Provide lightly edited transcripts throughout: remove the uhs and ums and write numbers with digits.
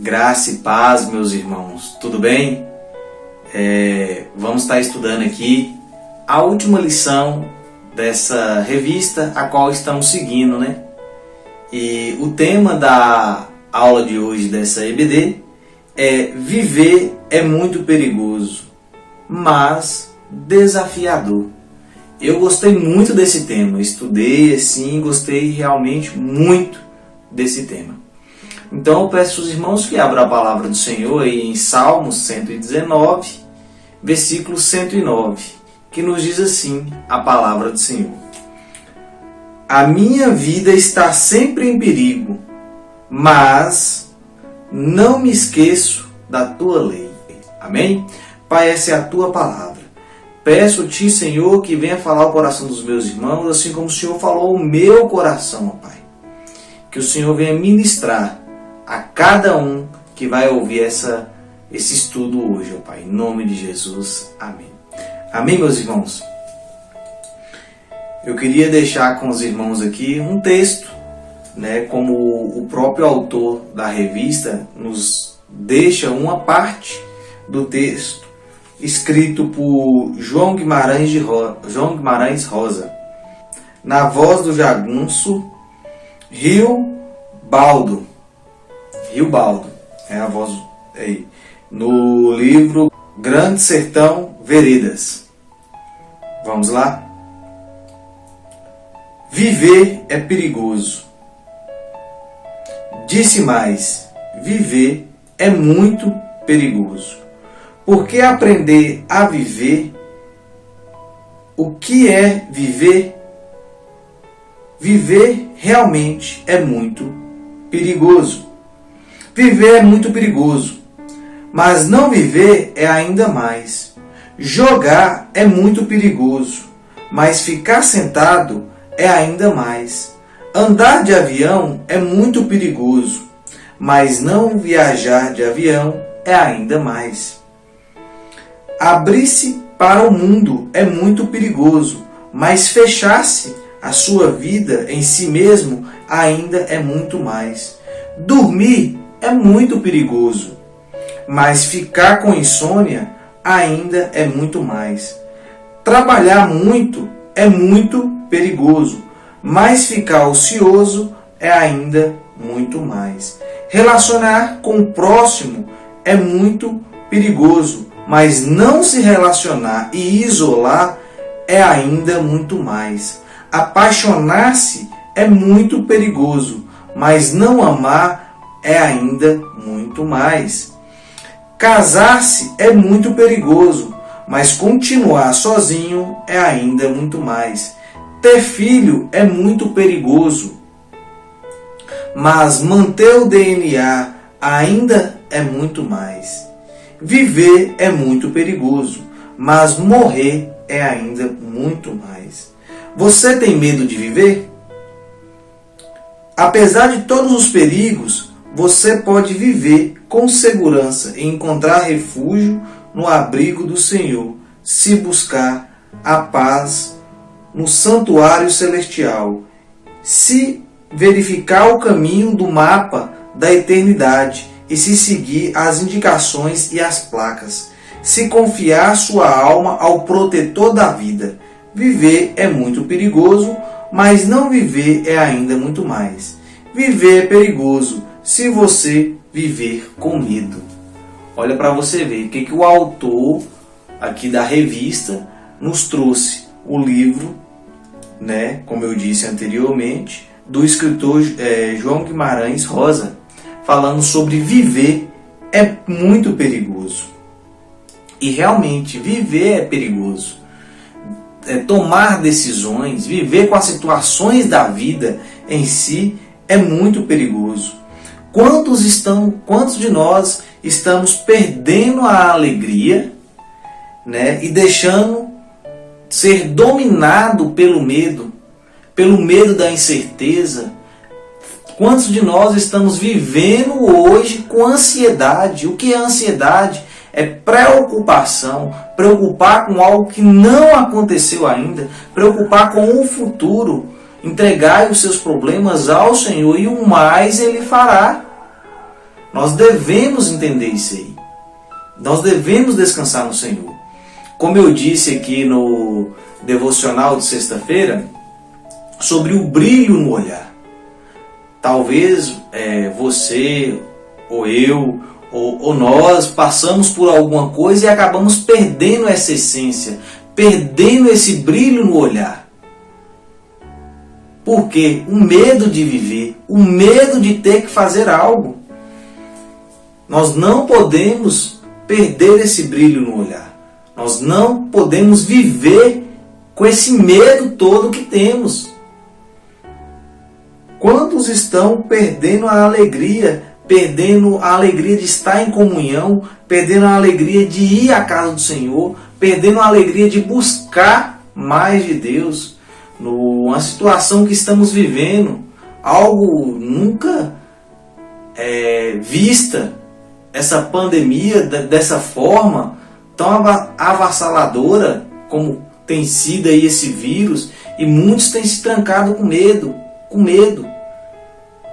Graça e paz, meus irmãos, tudo bem? Vamos estar estudando aqui a última lição dessa revista a qual estamos seguindo, né? E o tema da aula de hoje dessa EBD é: viver é muito perigoso, mas desafiador. Eu gostei muito desse tema, estudei assim, gostei realmente muito desse tema. Então eu peço aos irmãos que abram a palavra do Senhor aí em Salmos 119, versículo 109, que nos diz assim a palavra do Senhor: a minha vida está sempre em perigo, mas não me esqueço da tua lei. Amém? Pai, essa é a tua palavra. Peço-te, Senhor, que venha falar o coração dos meus irmãos, assim como o Senhor falou o meu coração, ó Pai. Que o Senhor venha ministrar a cada um que vai ouvir esse estudo hoje, ó Pai. Em nome de Jesus. Amém. Amém, meus irmãos? Eu queria deixar com os irmãos aqui um texto, né, como o próprio autor da revista nos deixa uma parte do texto escrito por João Guimarães Rosa, na voz do jagunço Rio Baldo é a voz aí, no livro Grande Sertão Veredas. Vamos lá? Viver é perigoso. Disse mais: viver é muito perigoso. Porque aprender a viver, o que é viver? Viver realmente é muito perigoso. Viver é muito perigoso, mas não viver é ainda mais. Jogar é muito perigoso, mas ficar sentado é ainda mais. Andar de avião é muito perigoso, mas não viajar de avião é ainda mais. Abrir-se para o mundo é muito perigoso, mas fechar-se a sua vida em si mesmo ainda é muito mais. Dormir é muito perigoso, mas ficar com insônia ainda é muito mais. Trabalhar muito é muito perigoso, mas ficar ocioso é ainda muito mais. Relacionar com o próximo é muito perigoso, mas não se relacionar e isolar é ainda muito mais. Apaixonar-se é muito perigoso, mas não amar é ainda muito mais. Casar-se é muito perigoso, mas continuar sozinho é ainda muito mais. Ter filho é muito perigoso, mas manter o DNA ainda é muito mais. Viver é muito perigoso, mas morrer é ainda muito mais. Você tem medo de viver? Apesar de todos os perigos, você pode viver com segurança e encontrar refúgio no abrigo do Senhor, se buscar a paz no santuário celestial, se verificar o caminho do mapa da eternidade e se seguir as indicações e as placas, se confiar sua alma ao protetor da vida. Viver é muito perigoso, mas não viver é ainda muito mais. Viver é perigoso se você viver com medo. Olha para você ver o que o autor aqui da revista nos trouxe. O livro, né, como eu disse anteriormente, do escritor João Guimarães Rosa, falando sobre viver é muito perigoso. E realmente, viver é perigoso. Tomar decisões, viver com as situações da vida em si é muito perigoso. Quantos de nós estamos perdendo a alegria, né, e deixando ser dominado pelo medo da incerteza? Quantos de nós estamos vivendo hoje com ansiedade? O que é ansiedade? É preocupação, preocupar com algo que não aconteceu ainda, preocupar com o futuro. Entregai os seus problemas ao Senhor e o mais Ele fará. Nós devemos entender isso aí. Nós devemos descansar no Senhor. Como eu disse aqui no devocional de sexta-feira, sobre o brilho no olhar. Talvez você, ou eu, ou nós passamos por alguma coisa e acabamos perdendo essa essência, perdendo esse brilho no olhar. Por quê? O medo de viver, o medo de ter que fazer algo. Nós não podemos perder esse brilho no olhar. Nós não podemos viver com esse medo todo que temos. Quantos estão perdendo a alegria de estar em comunhão, perdendo a alegria de ir à casa do Senhor, perdendo a alegria de buscar mais de Deus, numa situação que estamos vivendo, algo nunca vista, essa pandemia dessa forma tão avassaladora como tem sido aí esse vírus, e muitos têm se trancado com medo,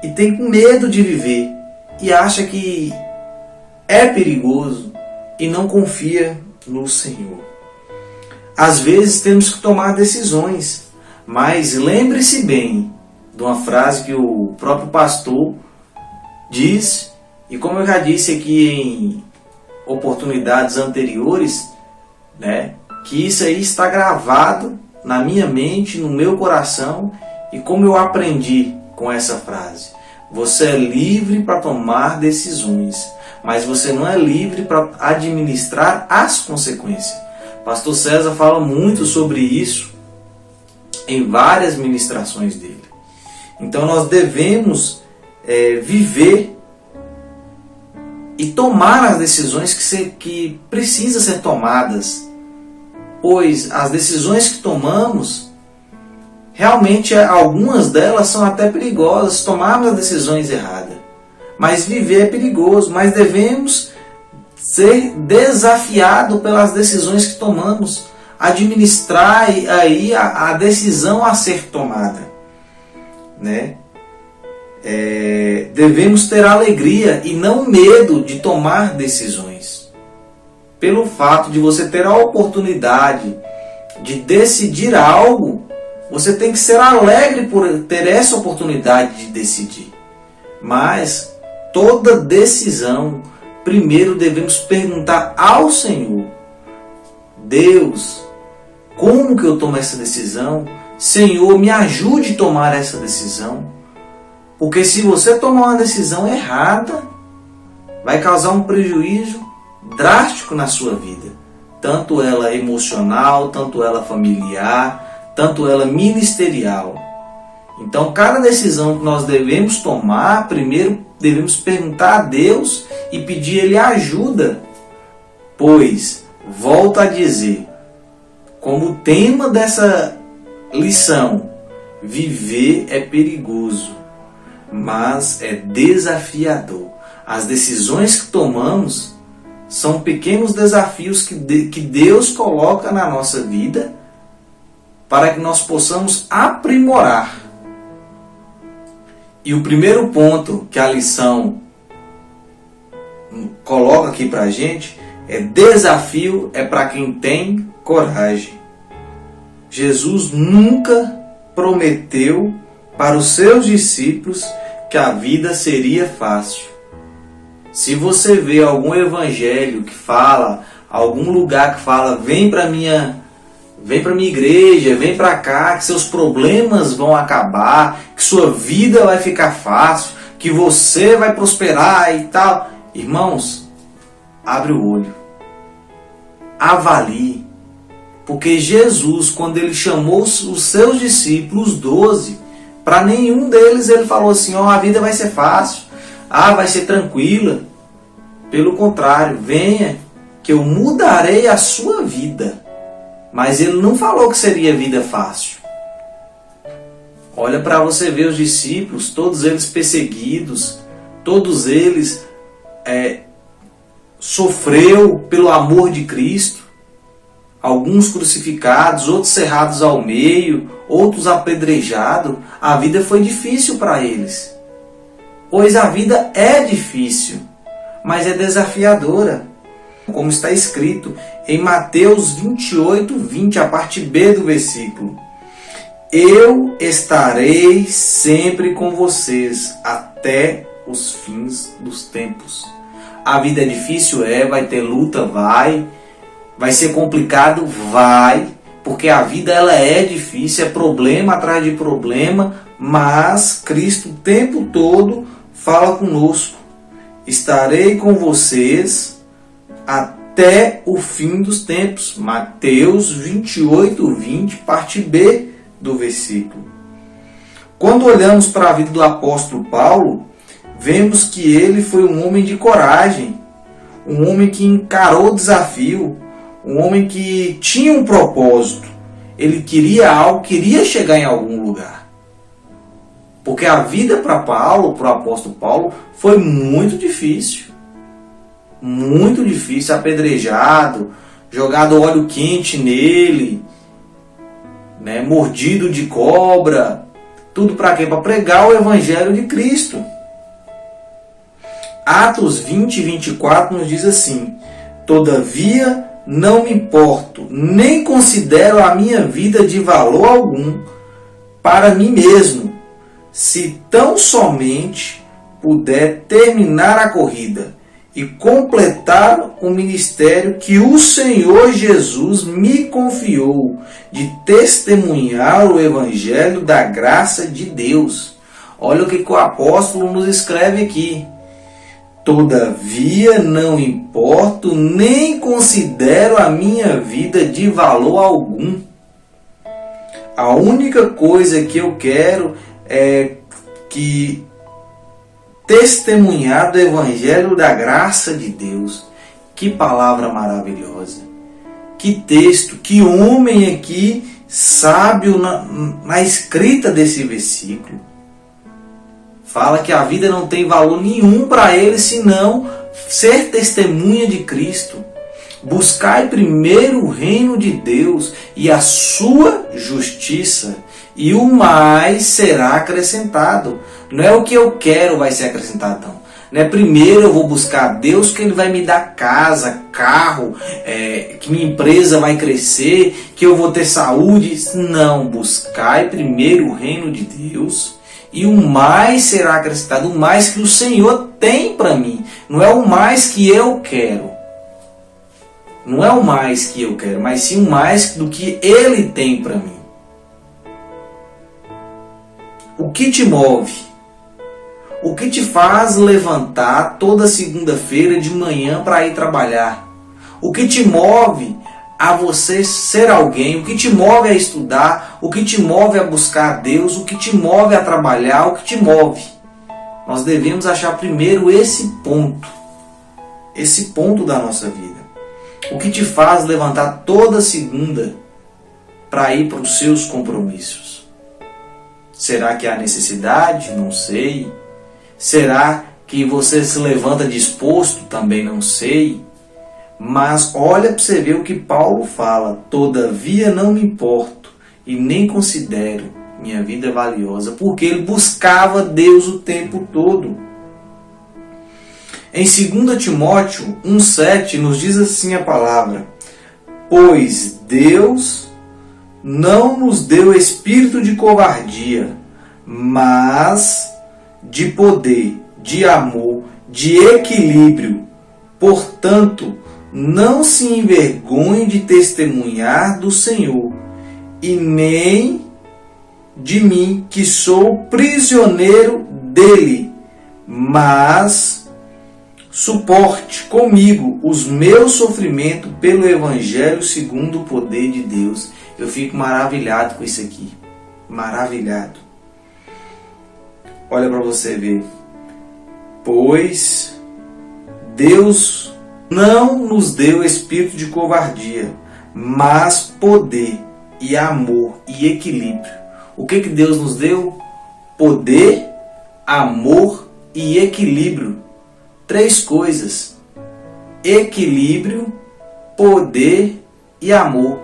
e tem com medo de viver, e acha que é perigoso e não confia no Senhor. Às vezes temos que tomar decisões, mas lembre-se bem de uma frase que o próprio pastor diz, e como eu já disse aqui em oportunidades anteriores, que isso aí está gravado na minha mente, no meu coração, e como eu aprendi com essa frase: você é livre para tomar decisões, mas você não é livre para administrar as consequências. Pastor César fala muito sobre isso em várias ministrações dele. Então nós devemos viver e tomar as decisões que precisam ser tomadas, pois as decisões que tomamos, realmente algumas delas são até perigosas, tomarmos as decisões erradas. Mas viver é perigoso, mas devemos ser desafiados pelas decisões que tomamos, administrar aí a decisão a ser tomada, devemos ter alegria e não medo de tomar decisões. Pelo fato de você ter a oportunidade de decidir algo, você tem que ser alegre por ter essa oportunidade de decidir. Mas toda decisão, primeiro devemos perguntar ao Senhor: Deus, como que eu tomo essa decisão? Senhor, me ajude a tomar essa decisão. Porque se você tomar uma decisão errada, vai causar um prejuízo drástico na sua vida. Tanto ela emocional, tanto ela familiar, tanto ela ministerial. Então, cada decisão que nós devemos tomar, primeiro devemos perguntar a Deus e pedir Ele ajuda. Pois, volto a dizer, como tema dessa lição, viver é perigoso, mas é desafiador. As decisões que tomamos são pequenos desafios que Deus coloca na nossa vida para que nós possamos aprimorar. E o primeiro ponto que a lição coloca aqui para a gente é: desafio é para quem tem coragem. Jesus nunca prometeu para os seus discípulos que a vida seria fácil. Se você vê algum evangelho que fala, algum lugar que fala, vem para minha igreja, vem para cá, que seus problemas vão acabar, que sua vida vai ficar fácil, que você vai prosperar e tal. Irmãos, abre o olho, avalie, porque Jesus, quando Ele chamou os seus discípulos, os 12, para nenhum deles Ele falou assim: a vida vai ser fácil, vai ser tranquila. Pelo contrário, venha que eu mudarei a sua vida. Mas Ele não falou que seria vida fácil. Olha para você ver os discípulos, todos eles perseguidos, todos eles sofreu pelo amor de Cristo. Alguns crucificados, outros cerrados ao meio, outros apedrejados. A vida foi difícil para eles. Pois a vida é difícil. mas é desafiadora. Como está escrito em Mateus 28, 20, a parte B do versículo. Eu estarei sempre com vocês até os fins dos tempos. A vida é difícil? Vai ter luta? Vai ser complicado? Vai, porque a vida ela é difícil, é problema atrás de problema, mas Cristo o tempo todo fala conosco. Estarei com vocês até o fim dos tempos. Mateus 28, 20, parte B do versículo. Quando olhamos para a vida do apóstolo Paulo, vemos que ele foi um homem de coragem, um homem que encarou o desafio, um homem que tinha um propósito. Ele queria algo, queria chegar em algum lugar. Porque a vida para Paulo, para o apóstolo Paulo, foi muito difícil. Muito difícil, apedrejado, jogado óleo quente nele, mordido de cobra. Tudo para quê? Para pregar o Evangelho de Cristo. Atos 20, 24 nos diz assim: todavia não me importo, nem considero a minha vida de valor algum para mim mesmo, se tão somente puder terminar a corrida e completar o ministério que o Senhor Jesus me confiou, de testemunhar o Evangelho da graça de Deus. Olha o que o apóstolo nos escreve aqui. Todavia não importo, nem considero a minha vida de valor algum. A única coisa que eu quero é que testemunhar do Evangelho da graça de Deus. Que palavra maravilhosa. Que texto, que homem aqui sábio na escrita desse versículo. Fala que a vida não tem valor nenhum para ele, senão ser testemunha de Cristo. Buscai primeiro o reino de Deus e a sua justiça, e o mais será acrescentado. Não é o que eu quero vai ser acrescentado, não. Não é primeiro eu vou buscar a Deus que Ele vai me dar casa, carro, que minha empresa vai crescer, que eu vou ter saúde. Não, buscai primeiro o reino de Deus e o mais será acrescentado. O mais que o Senhor tem para mim. Não é o mais que eu quero. Não é o mais que eu quero, mas sim o mais do que Ele tem para mim. O que te move? O que te faz levantar toda segunda-feira de manhã para ir trabalhar? O que te move a você ser alguém? O que te move a estudar? O que te move a buscar a Deus? O que te move a trabalhar? O que te move? Nós devemos achar primeiro esse ponto da nossa vida. O que te faz levantar toda segunda para ir para os seus compromissos? Será que há necessidade? Não sei. Será que você se levanta disposto? Também não sei. Mas olha para você ver o que Paulo fala. Todavia não me importo e nem considero minha vida valiosa. Porque ele buscava Deus o tempo todo. Em 2 Timóteo 1,7 nos diz assim a palavra: pois Deus não nos deu espírito de covardia, mas de poder, de amor, de equilíbrio. Portanto, não se envergonhe de testemunhar do Senhor, e nem de mim, que sou prisioneiro dele, mas suporte comigo os meus sofrimentos pelo Evangelho segundo o poder de Deus. Eu fico maravilhado com isso aqui. Maravilhado. Olha para você ver. Pois Deus não nos deu espírito de covardia, mas poder e amor e equilíbrio. O que Deus nos deu? Poder, amor e equilíbrio. 3 coisas: equilíbrio, poder e amor.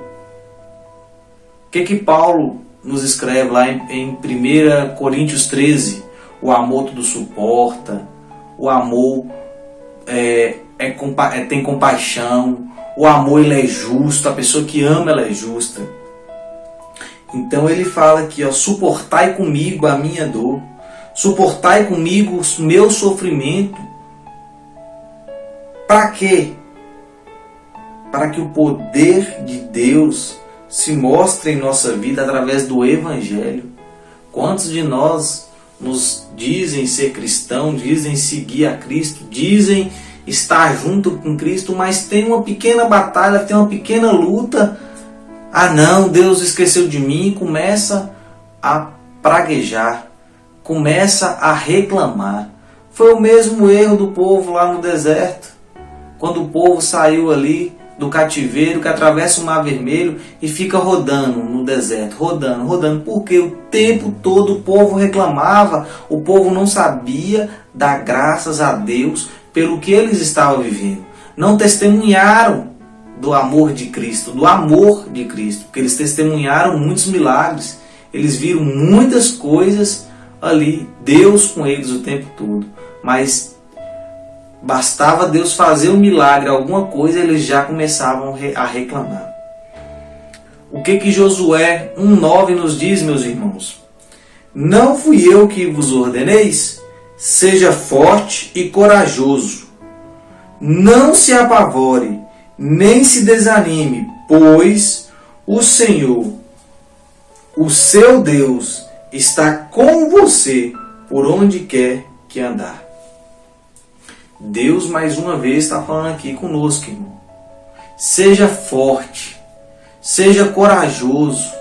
O que Paulo nos escreve lá em 1 Coríntios 13? O amor tudo suporta, o amor tem compaixão, o amor ele é justo, a pessoa que ama ela é justa. Então ele fala aqui, ó, suportai comigo a minha dor, suportai comigo o meu sofrimento. Para quê? Para que o poder de Deus se mostre em nossa vida através do Evangelho. Quantos de nós nos dizem ser cristão, dizem seguir a Cristo, dizem estar junto com Cristo, mas tem uma pequena batalha, tem uma pequena luta. Ah não, Deus esqueceu de mim, e começa a praguejar, começa a reclamar. Foi o mesmo erro do povo lá no deserto, quando o povo saiu ali do cativeiro, que atravessa o Mar Vermelho e fica rodando no deserto, rodando, porque o tempo todo o povo reclamava, o povo não sabia dar graças a Deus pelo que eles estavam vivendo. Não testemunharam do amor de Cristo, porque eles testemunharam muitos milagres, eles viram muitas coisas ali, Deus com eles o tempo todo, mas bastava Deus fazer um milagre, alguma coisa, eles já começavam a reclamar. O que Josué 1,9 nos diz, meus irmãos? Não fui eu que vos ordeneis? Seja forte e corajoso. Não se apavore, nem se desanime, pois o Senhor, o seu Deus, está com você por onde quer que andar. Deus mais uma vez está falando aqui conosco, irmão. Seja forte, seja corajoso,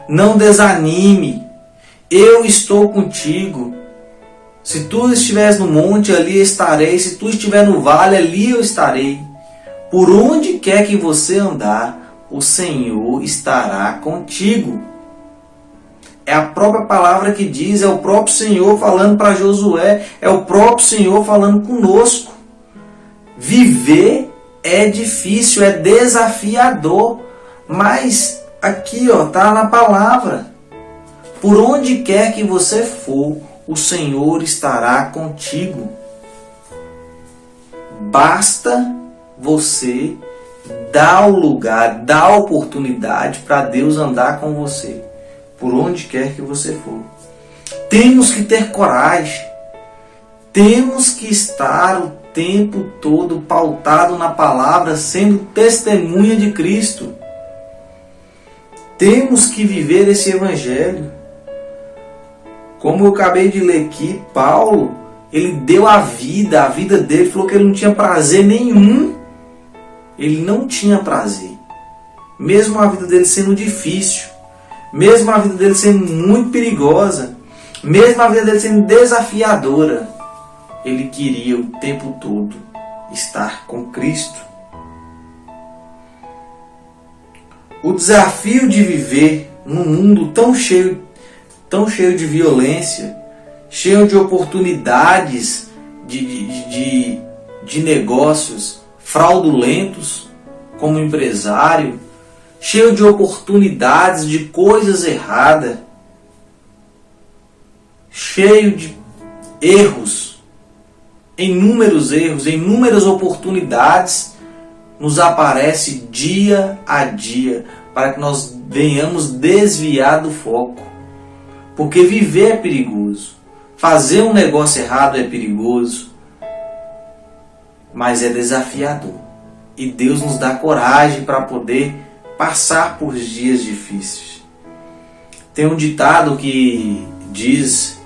não desanime, eu estou contigo. Se tu estiveres no monte, ali estarei, se tu estiver no vale, ali eu estarei. Por onde quer que você andar, o Senhor estará contigo. É a própria palavra que diz, é o próprio Senhor falando para Josué, é o próprio Senhor falando conosco. Viver é difícil, é desafiador, mas aqui está na palavra. Por onde quer que você for, o Senhor estará contigo. Basta você dar o lugar, dar a oportunidade para Deus andar com você, por onde quer que você for. Temos que ter coragem. Temos que estar o tempo todo pautado na palavra, sendo testemunha de Cristo. Temos que viver esse Evangelho. Como eu acabei de ler aqui, Paulo, ele deu a vida dele, falou que ele não tinha prazer nenhum. Ele não tinha prazer. Mesmo a vida dele sendo difícil, mesmo a vida dele sendo muito perigosa, mesmo a vida dele sendo desafiadora, ele queria o tempo todo estar com Cristo. O desafio de viver num mundo tão cheio de violência, cheio de oportunidades de negócios fraudulentos como empresário, cheio de oportunidades de coisas erradas, cheio de erros, inúmeras oportunidades nos aparece dia a dia para que nós venhamos desviar do foco. Porque viver é perigoso, fazer um negócio errado é perigoso, mas é desafiador. E Deus nos dá coragem para poder passar por dias difíceis. Tem um ditado que diz: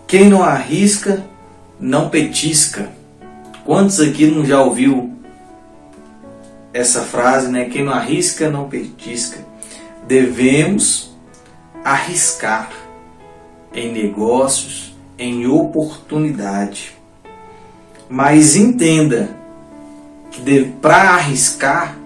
quem não arrisca, não petisca. Quantos aqui não já ouviu essa frase, né? Quem não arrisca, não petisca. Devemos arriscar em negócios, em oportunidade. Mas entenda que para arriscar,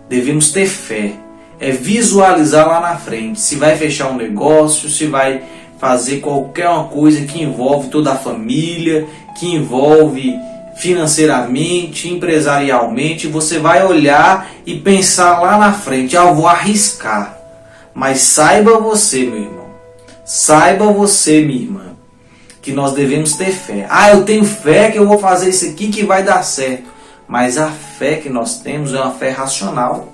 devemos ter fé. É visualizar lá na frente. Se vai fechar um negócio, se vai fazer qualquer uma coisa que envolve toda a família, que envolve financeiramente, empresarialmente, você vai olhar e pensar lá na frente: eu vou arriscar. Mas saiba você, meu irmão, saiba você, minha irmã, que nós devemos ter fé. Ah, eu tenho fé que eu vou fazer isso aqui que vai dar certo. Mas a fé que nós temos é uma fé racional.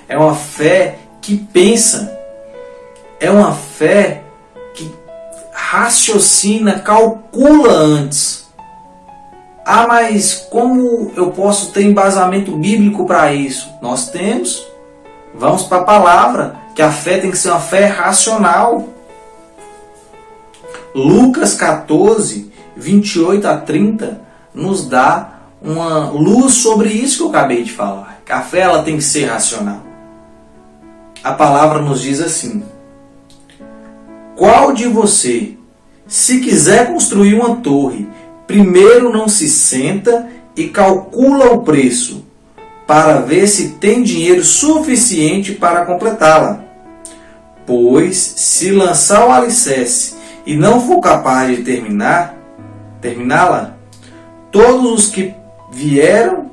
É uma fé que pensa. É uma fé que raciocina, calcula antes. Ah, mas como eu posso ter embasamento bíblico para isso? Nós temos. Vamos para a palavra, que a fé tem que ser uma fé racional. Lucas 14, 28 a 30, nos dá uma luz sobre isso que eu acabei de falar. Que a fé ela tem que ser racional. A palavra nos diz assim: qual de você, se quiser construir uma torre, primeiro não se senta e calcula o preço, para ver se tem dinheiro suficiente para completá-la? Pois, se lançar o alicerce e não for capaz de terminá-la, todos os que vieram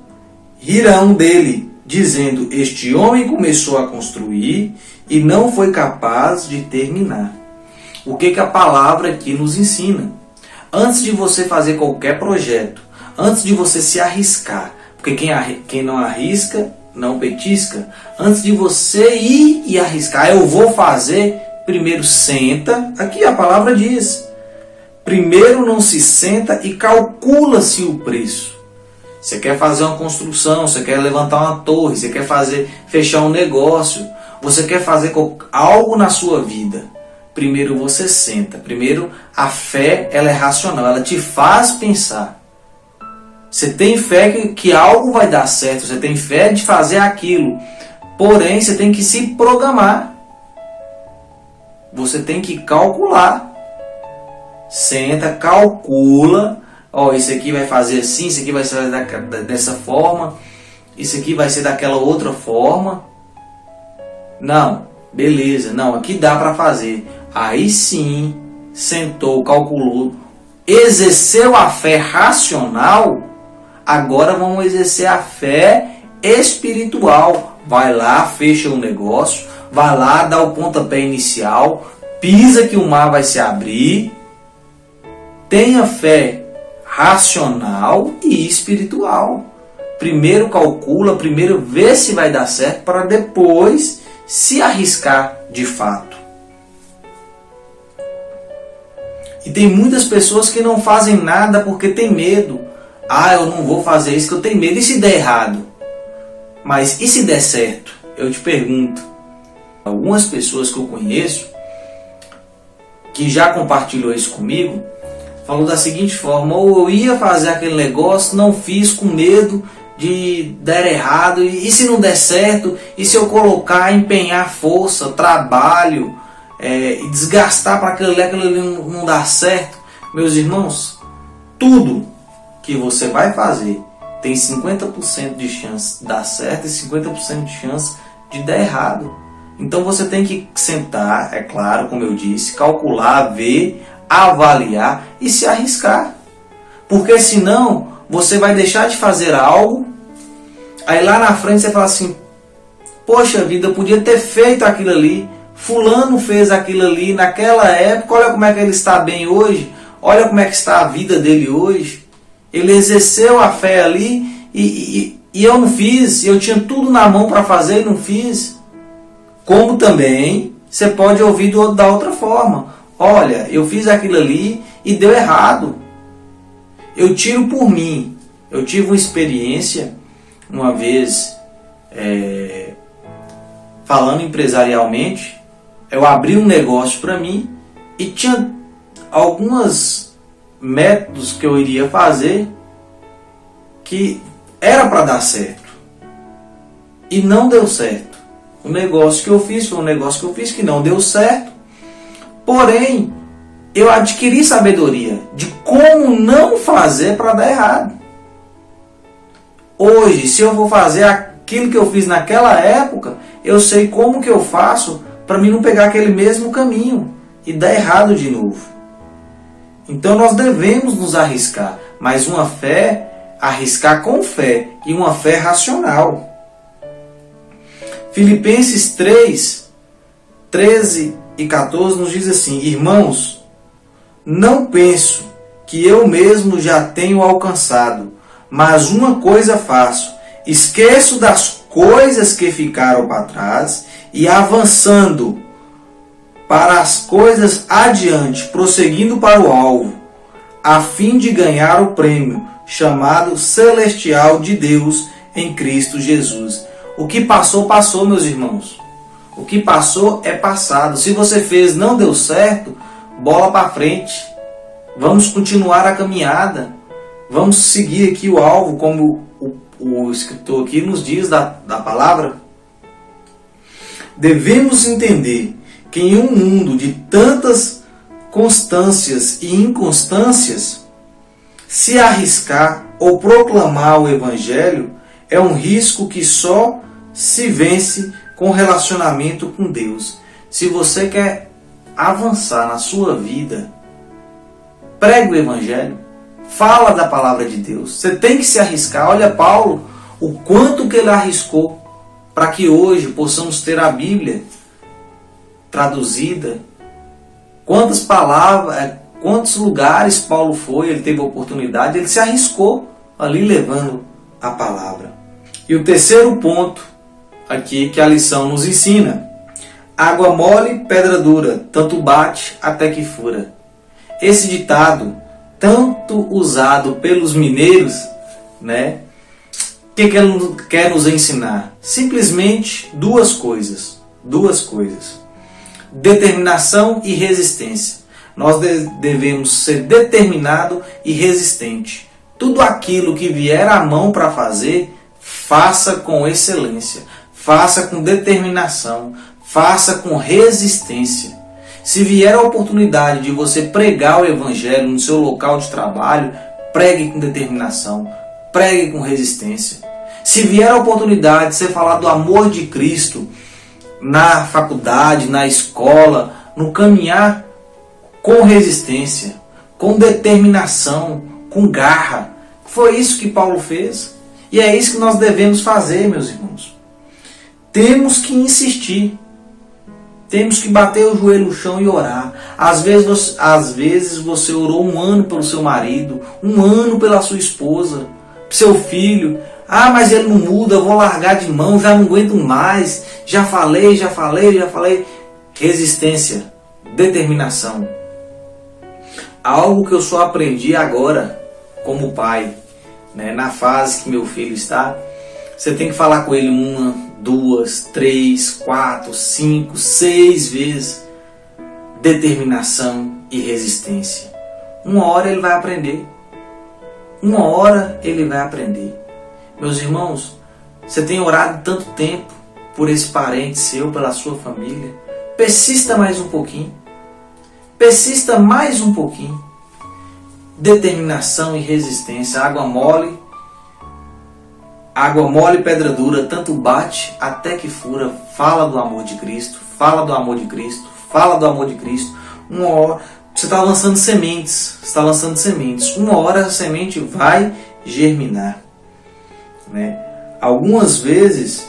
rirão dele, dizendo: este homem começou a construir e não foi capaz de terminar. O que a palavra aqui nos ensina? Antes de você fazer qualquer projeto, antes de você se arriscar, porque quem não arrisca, não petisca. Antes de você ir e arriscar, eu vou fazer, primeiro senta, aqui a palavra diz, primeiro não se senta e calcula-se o preço. Você quer fazer uma construção, você quer levantar uma torre, você quer fechar um negócio, você quer fazer algo na sua vida. Primeiro você senta, primeiro a fé ela é racional, ela te faz pensar. Você tem fé que algo vai dar certo, você tem fé de fazer aquilo, porém você tem que se programar. Você tem que calcular. Senta, calcula. Ó, isso aqui vai fazer assim, isso aqui vai ser dessa forma, isso aqui vai ser daquela outra forma. Não, beleza, não, aqui dá para fazer. Aí sim, sentou, calculou, exerceu a fé racional. Agora vamos exercer a fé espiritual. Vai lá, fecha o negócio, vai lá, dá o pontapé inicial, pisa que o mar vai se abrir. Tenha fé racional e espiritual. Primeiro calcula, primeiro vê se vai dar certo, para depois se arriscar de fato. E tem muitas pessoas que não fazem nada porque tem medo. Ah, eu não vou fazer isso que eu tenho medo. E se der errado? Mas e se der certo? Eu te pergunto. Algumas pessoas que eu conheço, que já compartilhou isso comigo, falou da seguinte forma: ou eu ia fazer aquele negócio, não fiz com medo de dar errado. E se não der certo? E se eu colocar, empenhar força, trabalho, e desgastar para aquilo ali não dar certo? Meus irmãos, tudo que você vai fazer tem 50% de chance de dar certo e 50% de chance de dar errado. Então você tem que sentar, é claro, como eu disse, calcular, ver, avaliar e se arriscar. Porque senão você vai deixar de fazer algo, aí lá na frente você fala assim: poxa vida, eu podia ter feito aquilo ali, fulano fez aquilo ali naquela época, olha como é que ele está bem hoje, olha como é que está a vida dele hoje. Ele exerceu a fé ali e eu não fiz, eu tinha tudo na mão para fazer e não fiz. Como também você pode ouvir da outra forma: olha, eu fiz aquilo ali e deu errado. Eu tiro por mim. Eu tive uma experiência uma vez, falando empresarialmente, eu abri um negócio para mim e tinha alguns métodos que eu iria fazer que era para dar certo e não deu certo. O negócio que eu fiz foi um negócio que eu fiz que não deu certo, porém eu adquiri sabedoria de como não fazer para dar errado. Hoje, se eu vou fazer aquilo que eu fiz naquela época, eu sei como que eu faço para mim não pegar aquele mesmo caminho e dar errado de novo. Então nós devemos nos arriscar, mas uma fé, arriscar com fé, e uma fé racional. Filipenses 3, 13 e 14 nos diz assim: irmãos, Não penso que eu mesmo já tenho alcançado, mas uma coisa faço: esqueço das coisas que ficaram para trás e avançando para as coisas adiante, prosseguindo para o alvo, a fim de ganhar o prêmio chamado celestial de Deus em Cristo Jesus. O que passou, passou, meus irmãos. O que passou é passado. Se você fez, não deu certo, bola para frente. Vamos continuar a caminhada. Vamos seguir aqui o alvo, como o escritor aqui nos diz da palavra. Devemos entender que em um mundo de tantas constâncias e inconstâncias, se arriscar ou proclamar o Evangelho é um risco que só se vence com relacionamento com Deus. Se você quer avançar na sua vida, pregue o Evangelho, fala da palavra de Deus. Você tem que se arriscar. Olha Paulo, o quanto que ele arriscou para que hoje possamos ter a Bíblia traduzida. Quantas palavras, quantos lugares Paulo foi, ele teve a oportunidade, ele se arriscou ali levando a palavra. E o terceiro ponto aqui que a lição nos ensina: água mole, pedra dura, tanto bate até que fura. Esse ditado, tanto usado pelos mineiros, né? O que ele quer nos ensinar? Simplesmente duas coisas. Determinação e resistência. Nós devemos ser determinado e resistente. Tudo aquilo que vier à mão para fazer, faça com excelência, faça com determinação, faça com resistência. Se vier a oportunidade de você pregar o Evangelho no seu local de trabalho, pregue com determinação, pregue com resistência. Se vier a oportunidade de você falar do amor de Cristo na faculdade, na escola, no caminhar, com resistência, com determinação, com garra. Foi isso que Paulo fez. E é isso que nós devemos fazer, meus irmãos. Temos que insistir. Temos que bater o joelho no chão e orar. Às vezes você orou 1 ano pelo seu marido, 1 ano pela sua esposa, seu filho. Ah, mas ele não muda, eu vou largar de mão, já não aguento mais. Já falei. Resistência, determinação. Algo que eu só aprendi agora como pai, né? Na fase que meu filho está, você tem que falar com ele 1, 2, 3, 4, 5, 6 vezes. Determinação e resistência. Uma hora ele vai aprender. Meus irmãos, você tem orado tanto tempo por esse parente seu, pela sua família. Persista mais um pouquinho. Determinação e resistência. Água mole, pedra dura, tanto bate até que fura. Fala do amor de Cristo. Uma hora você está lançando sementes. Uma hora a semente vai germinar, né? Algumas vezes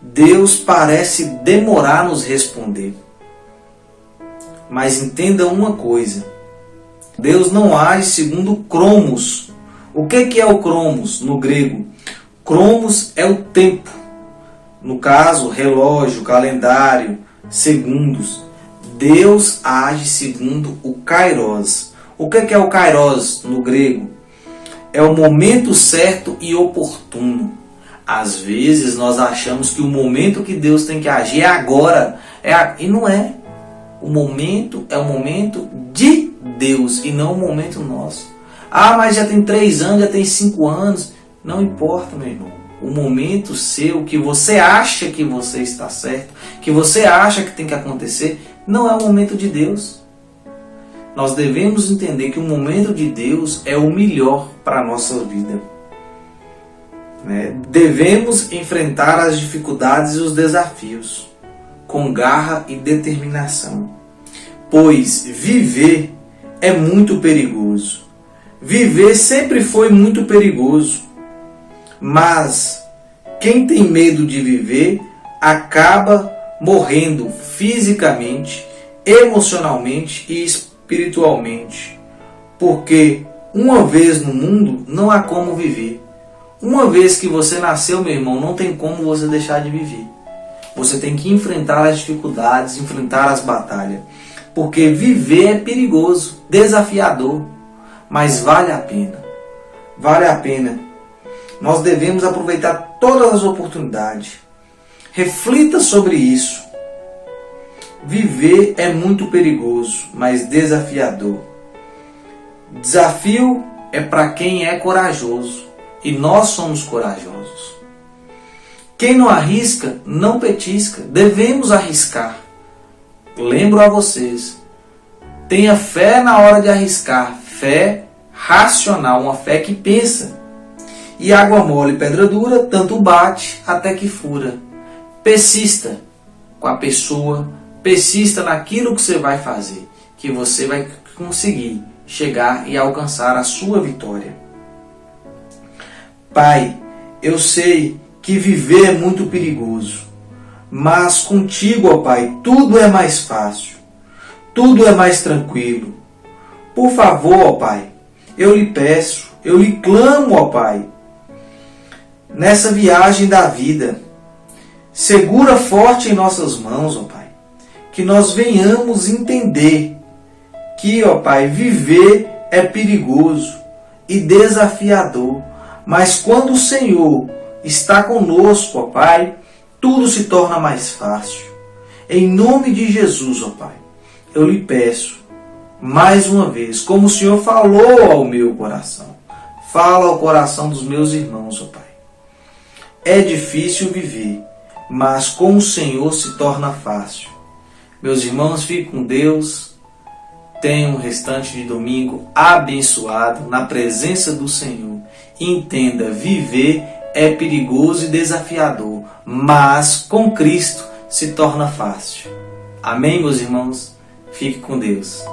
Deus parece demorar a nos responder. Mas entenda uma coisa: Deus não age segundo cromos. O que é o cromos no grego? Cromos é o tempo. No caso, relógio, calendário, segundos. Deus age segundo o kairos. O que é o kairos no grego? É o momento certo e oportuno. Às vezes nós achamos que o momento que Deus tem que agir é agora. E não é. O momento é o momento de Deus e não o momento nosso. Ah, mas já tem 3 anos, já tem 5 anos. Não importa, meu irmão. O momento seu, que você acha que você está certo, que você acha que tem que acontecer, não é o momento de Deus. Nós devemos entender que o momento de Deus é o melhor para a nossa vida. Devemos enfrentar as dificuldades e os desafios com garra e determinação, pois viver é muito perigoso. Viver sempre foi muito perigoso, mas quem tem medo de viver acaba morrendo fisicamente, emocionalmente e espiritualmente. Porque uma vez no mundo não há como viver. Uma vez que você nasceu, meu irmão, não tem como você deixar de viver. Você tem que enfrentar as dificuldades, enfrentar as batalhas. Porque viver é perigoso, desafiador, mas vale a pena. Vale a pena. Nós devemos aproveitar todas as oportunidades. Reflita sobre isso. Viver é muito perigoso, mas desafiador. Desafio é para quem é corajoso, e nós somos corajosos. Quem não arrisca, não petisca. Devemos arriscar. Lembro a vocês, tenha fé na hora de arriscar, fé racional, uma fé que pensa. E água mole e pedra dura, tanto bate até que fura. Persista com a pessoa, persista naquilo que você vai fazer, que você vai conseguir chegar e alcançar a sua vitória. Pai, eu sei que viver é muito perigoso, mas contigo, ó Pai, tudo é mais fácil, tudo é mais tranquilo. Por favor, ó Pai, eu lhe peço, eu lhe clamo, ó Pai, nessa viagem da vida, segura forte em nossas mãos, ó Pai, que nós venhamos entender que, ó Pai, viver é perigoso e desafiador, mas quando o Senhor está conosco, ó Pai, tudo se torna mais fácil. Em nome de Jesus, ó Pai, eu lhe peço, mais uma vez, como o Senhor falou ao meu coração, fala ao coração dos meus irmãos, ó Pai. É difícil viver, mas com o Senhor se torna fácil. Meus irmãos, fiquem com Deus. Tenham um restante de domingo abençoado na presença do Senhor. Entenda, viver é perigoso e desafiador, mas com Cristo se torna fácil. Amém, meus irmãos? Fique com Deus.